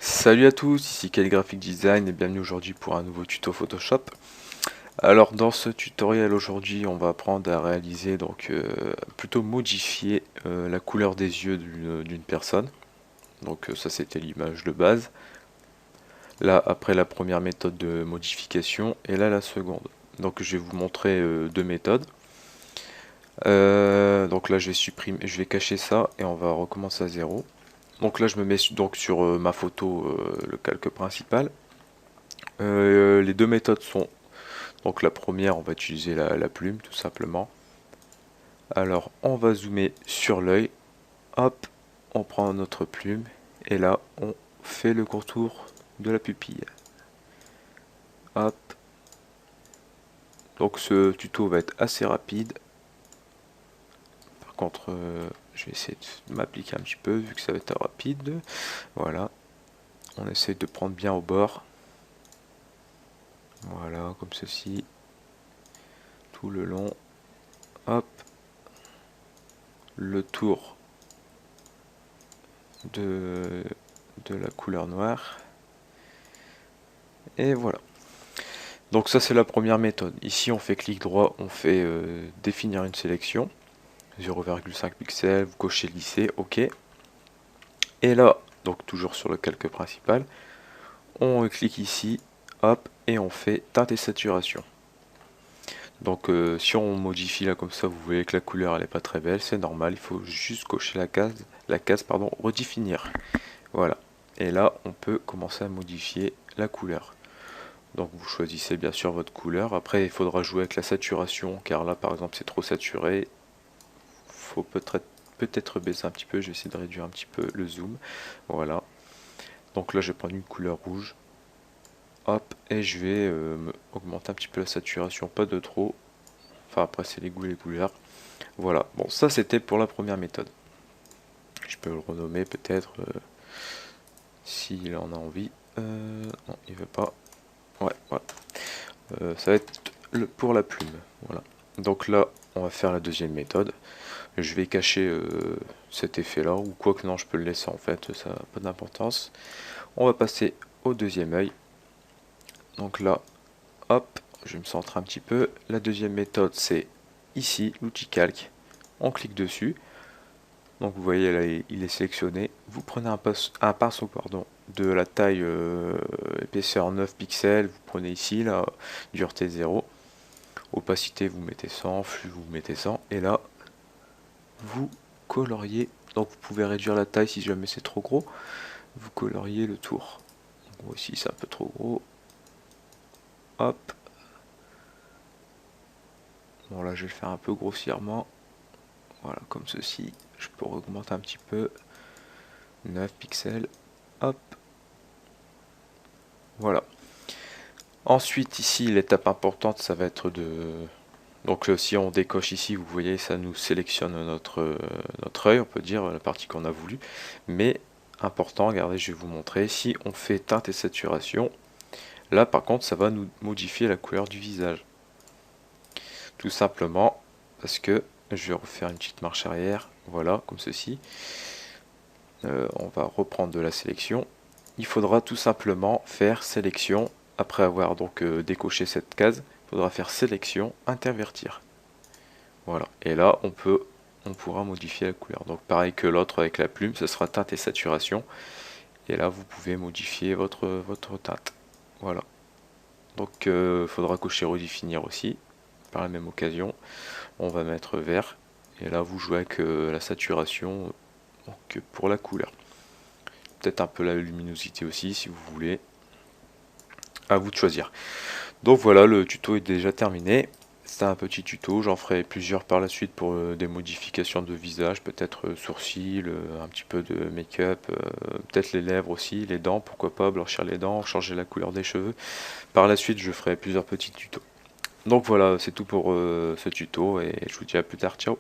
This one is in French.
Salut à tous, ici Calligraphic Design et bienvenue aujourd'hui pour un nouveau tuto Photoshop. Alors dans ce tutoriel aujourd'hui on va apprendre à réaliser plutôt modifier la couleur des yeux d'une personne. Ça c'était l'image de base. Là après la première méthode de modification et là la seconde. Donc je vais vous montrer deux méthodes. Donc là je vais supprimer, je vais cacher ça et on va recommencer à zéro. Donc là je me mets donc sur ma photo, le calque principal. Les deux méthodes sont, donc la première on va utiliser la plume tout simplement. Alors on va zoomer sur l'œil, hop, on prend notre plume et là on fait le contour de la pupille. Hop, donc ce tuto va être assez rapide. Par contre, je vais essayer de m'appliquer un petit peu vu que ça va être rapide. Voilà, on essaie de prendre bien au bord. Voilà, comme ceci, tout le long. Hop, le tour de, de la couleur noire. Et voilà. Donc ça c'est la première méthode. Ici on fait clic droit, on fait définir une sélection. 0,5 pixels, vous cochez lisser, ok. Et là, donc toujours sur le calque principal, on clique ici, hop, et on fait teinte et saturation. Donc si on modifie là comme ça, vous voyez que la couleur elle est pas très belle, c'est normal, il faut juste cocher la case pardon, redéfinir. Voilà. Et là on peut commencer à modifier la couleur. Donc vous choisissez bien sûr votre couleur. Après il faudra jouer avec la saturation car là par exemple c'est trop saturé. Faut peut-être baisser un petit peu. Je vais essayer de réduire un petit peu le zoom. Voilà. Donc là je vais prendre une couleur rouge. Hop, et je vais augmenter un petit peu la saturation, pas de trop. Enfin après c'est les goûts et les couleurs. Voilà. Bon ça c'était pour la première méthode. Je peux le renommer peut-être s'il en a envie. Non, il veut pas. Ouais, voilà. Ça va être pour la plume. Voilà. Donc là, on va faire la deuxième méthode. Je vais cacher cet effet là, ou quoi que non, je peux le laisser en fait, ça n'a pas d'importance. On va passer au deuxième œil. Donc là, hop, je vais me centrer un petit peu. La deuxième méthode, c'est ici, l'outil calque. On clique dessus. Donc vous voyez là, il est sélectionné. Vous prenez un pinceau pardon, de la taille épaisseur 9 pixels. Vous prenez ici, là, dureté 0. Opacité, vous mettez 100. Flux, vous mettez 100. Et là, vous coloriez. Donc vous pouvez réduire la taille si jamais c'est trop gros. Vous coloriez le tour. Donc ici, c'est un peu trop gros. Hop. Bon là, je vais le faire un peu grossièrement. Voilà, comme ceci. Je peux augmenter un petit peu. 9 pixels. Hop. Voilà. Ensuite, ici, l'étape importante, ça va être de... Donc si on décoche ici, vous voyez, ça nous sélectionne notre œil, on peut dire, la partie qu'on a voulu. Mais, important, regardez, je vais vous montrer. Si on fait teinte et saturation, là, par contre, ça va nous modifier la couleur du visage. Tout simplement parce que je vais refaire une petite marche arrière. Voilà, comme ceci. On va reprendre de la sélection. Il faudra tout simplement faire sélection. Après avoir donc décoché cette case, il faudra faire sélection, intervertir. Voilà. Et là, on pourra modifier la couleur. Donc pareil que l'autre avec la plume, ce sera teinte et saturation. Et là, vous pouvez modifier votre teinte. Voilà. Donc il faudra cocher redéfinir aussi. Par la même occasion, on va mettre vert. Et là, vous jouez avec la saturation donc, pour la couleur. Peut-être un peu la luminosité aussi, si vous voulez. À vous de choisir. Donc voilà, le tuto est déjà terminé. C'est un petit tuto, j'en ferai plusieurs par la suite pour des modifications de visage, peut-être sourcils, un petit peu de make-up, peut-être les lèvres aussi, les dents, pourquoi pas, blanchir les dents, changer la couleur des cheveux. Par la suite, je ferai plusieurs petits tutos. Donc voilà, c'est tout pour ce tuto et je vous dis à plus tard, ciao.